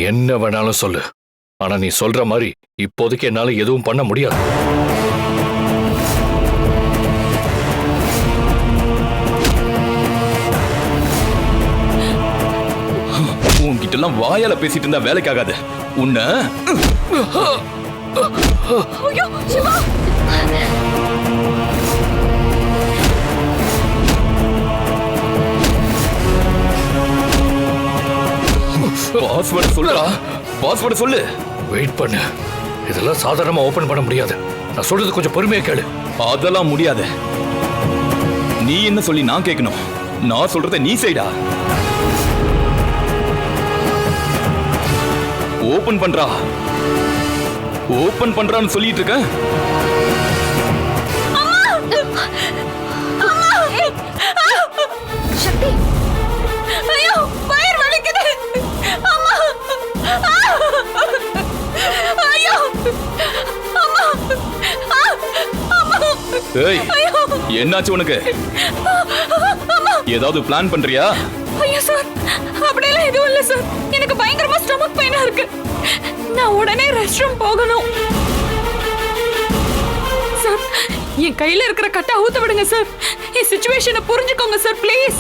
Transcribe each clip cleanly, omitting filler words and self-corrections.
என்ன வேணாலும் சொல்லு. ஆனா நீ சொல்ற மாதிரி இப்போதைக்கு என்னால எதுவும் பண்ண முடியாது. உன்கிட்ட எல்லாம் வாயால பேசிட்டு இருந்தா வேலைக்கு ஆகாது. உன்ன பாஸ்வேர்டு சொல்றா. பாஸ்வேர்டு சொல்லு. வெயிட் பண்ணு. இதெல்லாம் சாதாரணமா ஓபன் பண்ண முடியாது. நான் சொல்றது கொஞ்சம் பொறுமையா கேளு. அதெல்லாம் முடியாது. நீ என்ன சொல்லி நான் கேட்கணும்? நான் சொல்றத நீ செய்டா. ஓபன் பண்றா. ஓபன் பண்றான்னு சொல்லிட்டு இருக்க. சக்தி, ஐயோ வயிறு வலிக்குது. அம்மா, ஐயோ, அம்மா, அம்மா. ஏய், என்னாச்சு உனக்கு? ஏதாவது பிளான் பண்றியா? ஐயோ சார், அப்படியெல்லாம் எதுவும் இல்ல சார். எனக்கு பயங்கரமா ஸ்டொமக் பெயினா இருக்கு. நான் உடனே ரெஸ்ட் ரூம் போகணும் சார். என் கையில இருக்கிற கட்டை அவுத்து விடுங்க சார். என் சிச்சுவேஷனை புரிஞ்சுக்கோங்க சார் ப்ளீஸ்.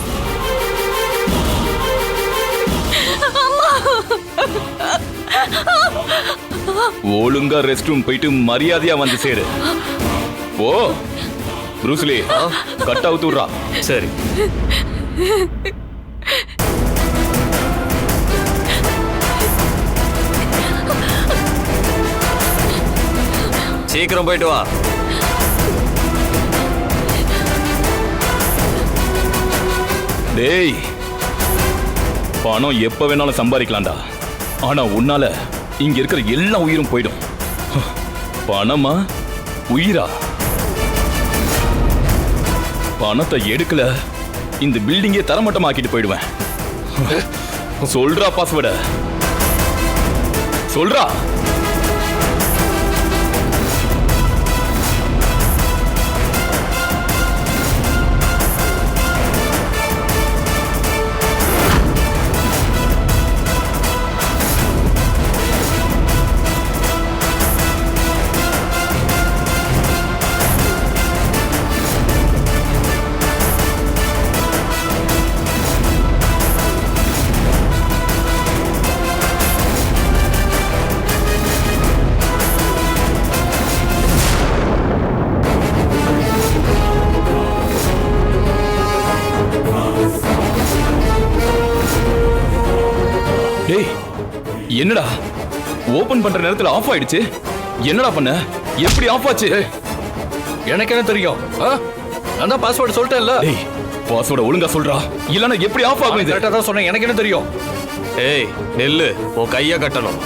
அம்மா, ஒழுங்கா ரெஸ்ட் ரூம் போயிட்டு மரியாதையா வந்து சேரு. ஓ ப்ரூஸ்லி, கட் அவுத்து விடுறா. சரி. சீக்கிரம் போயிட்டு வா. டேய், பணம் எப்ப வேணாலும் சம்பாதிக்கலாம்டா. ஆனா உன்னால இங்க இருக்கிற எல்லா உயிரும் போயிடும். பணமா உயிரா? பணத்தை எடுக்கல இந்த பில்டிங்கே தரமட்டமாக்கிட்டு போயிடுவேன். சொல்றா பாஸ்வேர்ட. சொல்றா. டேய், என்னடா ஓபன் பண்ற நேரத்துல ஆஃப் ஆயிடுச்சு? என்னடா பண்ண? எப்படி ஆஃப் ஆச்சு? எனக்கு என்ன தெரியும்? நான் தான் பாஸ்வேர்டு சொல்லிட்டேன்ல. டேய், பாஸ்வேர்ட ஒழுங்கா சொல்றா. இல்லனா எப்படி ஆஃப் ஆகும் இது? கரெக்ட்டா தான் சொன்னேன். எனக்கு என்ன தெரியும்? ஏய் நெல்லு, உன் கைய கட்டணும்.